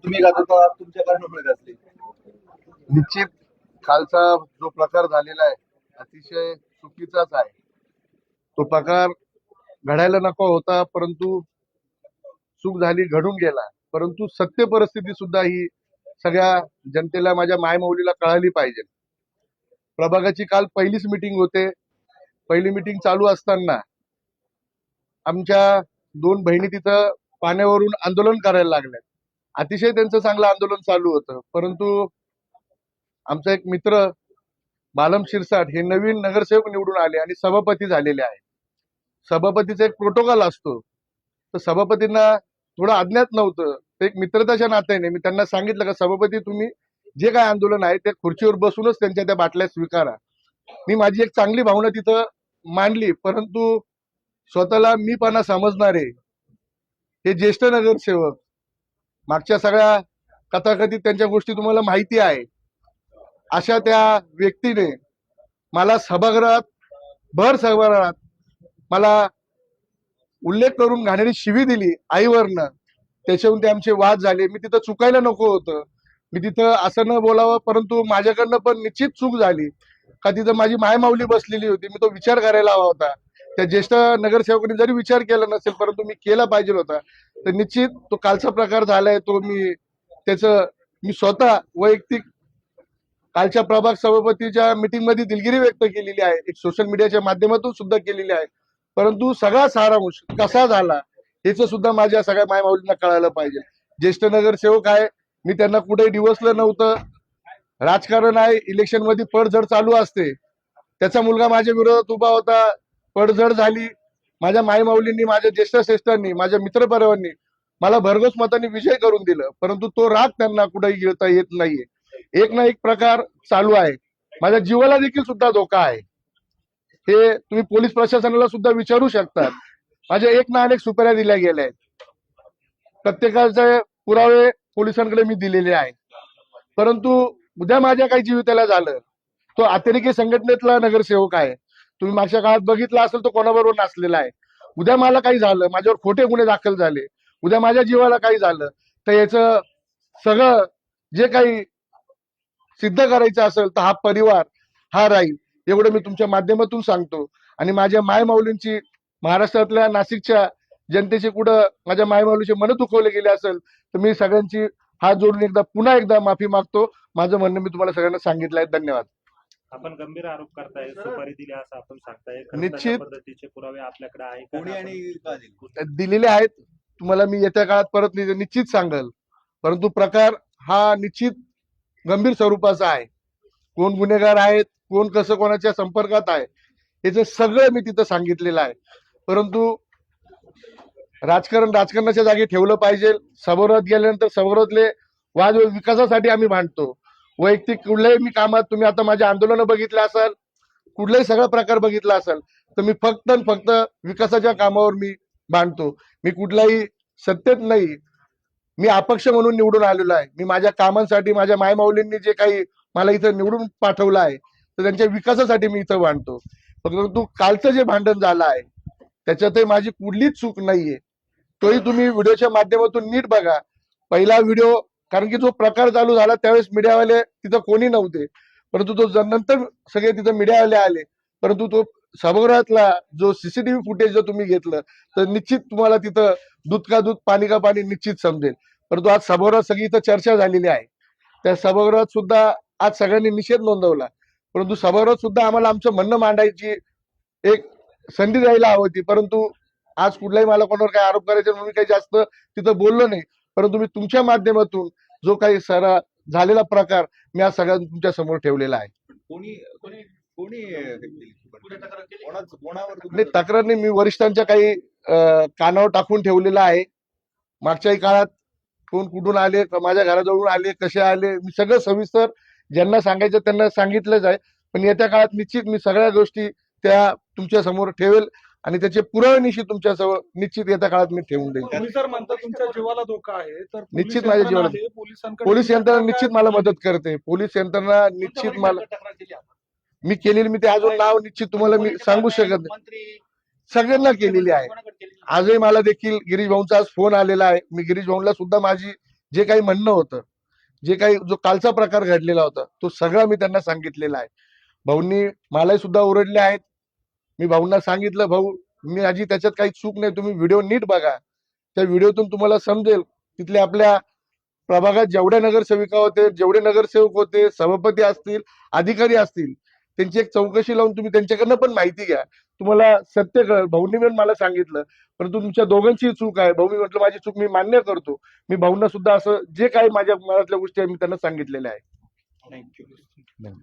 तुम्ही घातला तर तुमच्या कारणामुळे घातली. निश्चित कालचा जो प्रकार झालेला आहे अतिशय चुकीचाच आहे. तो प्रकार घडायला नको होता, परंतु चूक झाली, घडून गेला. परंतु सत्य परिस्थिती सुद्धा ही सगळ्या जनतेला, माझ्या मायमौलीला कळाली पाहिजे. प्रभागाची काल पहिलीच मीटिंग होते. पहिली मीटिंग चालू असताना आमच्या दोन बहिणी तिथं पाण्यावरून आंदोलन करायला लागल्या. अतिशय त्यांचं चांगलं आंदोलन चालू होतं, परंतु आमचा एक मित्र बालम शिरसाट हे नवीन नगरसेवक निवडून आले आणि सभापती झालेले आहेत. सभापतीचा एक प्रोटोकॉल असतो, तर सभापतींना थोडं अज्ञात नव्हतं. ते एक मित्रताच्या नात्याने मी त्यांना सांगितलं का सभापती तुम्ही जे काय आंदोलन आहे ते खुर्चीवर बसूनच त्यांच्या त्या बाटल्या स्वीकारा. मी माझी एक चांगली भावना तिथं मांडली, परंतु स्वतःला मीपणा समजणारे हे ज्येष्ठ नगरसेवक, मागच्या सगळ्या कथाकथित त्यांच्या गोष्टी तुम्हाला माहिती आहे, अशा त्या व्यक्तीने मला भर सभागृहात मला उल्लेख करून घाणेरी शिवी दिली आईवरनं. त्याच्याहून ते आमचे वाद झाले. मी तिथं चुकायला नको होतं, मी तिथं असं न बोलावं, परंतु माझ्याकडनं पण निश्चित चूक झाली. का तिथं माझी मायमाऊली बसलेली होती, मी तो विचार करायला हवा होता. त्या ज्येष्ठ नगरसेवकांनी जरी विचार केला नसेल, परंतु मी केला पाहिजे होता. तर निश्चित तो कालचा प्रकार झालाय, तो मी स्वतः वैयक्तिक कालच्या प्रभाग सभापतीच्या मीटिंग मध्ये दिलगिरी व्यक्त केलेली आहे, एक सोशल मीडियाच्या माध्यमातून सुद्धा केलेली आहे. परंतु सगळा सारांश कसा झाला याच सुद्धा माझ्या सगळ्या मायमाऊलींना कळायला पाहिजे. ज्येष्ठ नगरसेवक आहे, मी त्यांना कुठेही डिवसलं नव्हतं. राजकारण आहे, इलेक्शन मध्ये पडझड चालू असते. त्याचा मुलगा माझ्या विरोधात उभा होता, पडझड झाली. माझ्या मायमाऊलींनी, माझ्या ज्येष्ठ श्रेष्ठांनी, माझ्या मित्रपरिवारांनी मला भरघोस मतांनी विजय करून दिलं, परंतु तो राग त्यांना कुठेही गिळता येत नाहीये. एक ना एक प्रकार चालू आहे. माझ्या जीवाला देखील सुद्धा धोका आहे. हे तुम्ही पोलीस प्रशासनाला सुद्धा विचारू शकतात. माझ्या एक ना अनेक सुपाऱ्या दिल्या गेल्या आहेत, प्रत्येकाचे पुरावे पोलिसांकडे मी दिलेले आहेत. परंतु उद्या माझ्या काही जीविताला झालं, तो अतिरेकी संघटनेतला नगरसेवक आहे. तुम्ही मागच्या काळात बघितला असेल तो कोणाबरोबर नाचलेला आहे. उद्या मला काही झालं, माझ्यावर खोटे गुन्हे दाखल झाले, उद्या माझ्या जीवाला काही झालं, तर याचं सगळं जे काही सिद्ध करायचं असेल तर हा परिवार हा राहील, एवढं मी तुमच्या माध्यमातून सांगतो. आणि माझ्या मायमाऊलींची, महाराष्ट्रातल्या नाशिकच्या जनतेचे कुठं माझ्या मायमाऊलीचे मन दुखवले गेले असेल तर मी सगळ्यांची हात जोडून पुन्हा एकदा माफी मागतो. माझं म्हणणं मी तुम्हाला सगळ्यांना सांगितलं आहे. धन्यवाद. आपण गंभीर आरोप करताय, सुपारी दिली असं आपण सांगताय. निश्चित पद्धतीचे पुरावे आपल्याकडे आहे कोणी का? आणि का दिली? दिलेले आहेत, तुम्हाला मी येत्या काळात परत निश्चित सांगेल. परंतु प्रकार हा निश्चित गंभीर स्वरूपाचा आहे. कोण गुन्हेगार आहेत, कोण कसं कोणाच्या संपर्कात आहे, याचं सगळं मी तिथं सांगितलेलं आहे. परंतु राजकारणाच्या जागी ठेवलं पाहिजे. सभागृहात गेल्यानंतर सभागृहातले वाद विकासासाठी आम्ही भांडतो. वैयक्तिक कुठल्याही मी कामात, तुम्ही आता माझे आंदोलन बघितले असाल, कुठलाही सगळा प्रकार बघितला असाल, तर मी फक्त आणि फक्त विकासाच्या कामावर मी भांडतो. मी कुठलाही सत्तेत नाही, मी अपक्ष म्हणून निवडून आलेलो आहे. मी माझ्या कामांसाठी, माझ्या मायमाऊलींनी जे काही मला इथं निवडून पाठवलं आहे, तर त्यांच्या विकासासाठी मी इथं भांडतो. परंतु कालचं जे भांडण झालं आहे त्याच्यातही माझी कुठलीच चूक नाहीये. तोही तुम्ही व्हिडिओच्या माध्यमातून नीट बघा. पहिला व्हिडिओ, कारण की जो प्रकार चालू झाला त्यावेळेस मीडियावाले तिथं कोणी नव्हते, परंतु तो नंतर सगळे तिथं मीडियावाले आले. परंतु तो सभागृहातला जो सीसीटीव्ही फुटेज जर तुम्ही घेतलं तर निश्चित तुम्हाला तिथं दूध का दूध पाणी का पाणी निश्चित समजेल. परंतु आज सभागृहात सगळी इथं चर्चा झालेली आहे. त्या सभागृहात सुद्धा आज सगळ्यांनी निषेध नोंदवला, परंतु सभागृहात सुद्धा आम्हाला आमचं म्हणणं मांडायची एक संधी द्यायला हवी होती. परंतु आज कुठलाही मला कोणावर काही आरोप करायचे म्हणून काही जास्त तिथं बोललो नाही. परंतु मी तुमच्या माध्यमातून जो काही सारा झालेला प्रकार मी आज सगळ्यांना तुमच्या समोर ठेवलेला आहे. कोणी कोणी कोणी कोणावर नाही, तक्रार नाही, मी वरिष्ठांच्या काही कानावर टाकून ठेवलेला आहे. मागच्याही काळात कोण कुठून आले, माझ्या घराजवळून आले, कसे आले, मी सगळं सविस्तर ज्यांना सांगायचं त्यांना सांगितलंच आहे. पण येत्या काळात निश्चित मी सगळ्या गोष्टी त्या तुमच्या समोर ठेवेल आणि त्याचे पुरावे तुमच्या समोर निश्चित येत्या काळात मी ठेवून देईन. तुम्ही जर म्हणता तुमच्या जीवाला धोका आहे तर निश्चित माझ्या जीवाला, पोलीस यंत्रणा निश्चित मला मदत करते. पोलीस यंत्रणा निश्चित मला, मी केलेली, मी ते अजून नाव निश्चित तुम्हाला मी सांगू शकत नाही, सगळ्यांना केलेली आहे. आजही मला देखील गिरीश भाऊंचा फोन आलेला आहे. मी गिरीश भाऊंना सुद्धा माझी जे काही म्हणणं होतं, जे काही जो कालचा प्रकार घडलेला होता तो सगळा मी त्यांना सांगितलेला आहे. भाऊंनी मलाही सुद्धा ओरडले आहेत. मी भाऊंना सांगितलं, भाऊ मी आजी त्याच्यात काही चूक नाही, तुम्ही व्हिडिओ नीट बघा, त्या व्हिडिओतून तुम्हाला समजेल तिथले आपल्या प्रभागात जेवढे नगरसेविका होते, जेवढे नगरसेवक होते, सभापती असतील, अधिकारी असतील, त्यांची एक चौकशी लावून तुम्ही त्यांच्याकडनं पण माहिती घ्या, तुम्हाला सत्य कळेल. भाऊंनी पण मला सांगितलं, परंतु तुमच्या दोघांची चूक आहे. भाऊ मी म्हटलं माझी चूक मी मान्य करतो. मी भाऊंना सुद्धा असं जे काही माझ्या मनातल्या गोष्टी आहे मी त्यांना सांगितलेल्या आहे. थँक्यू.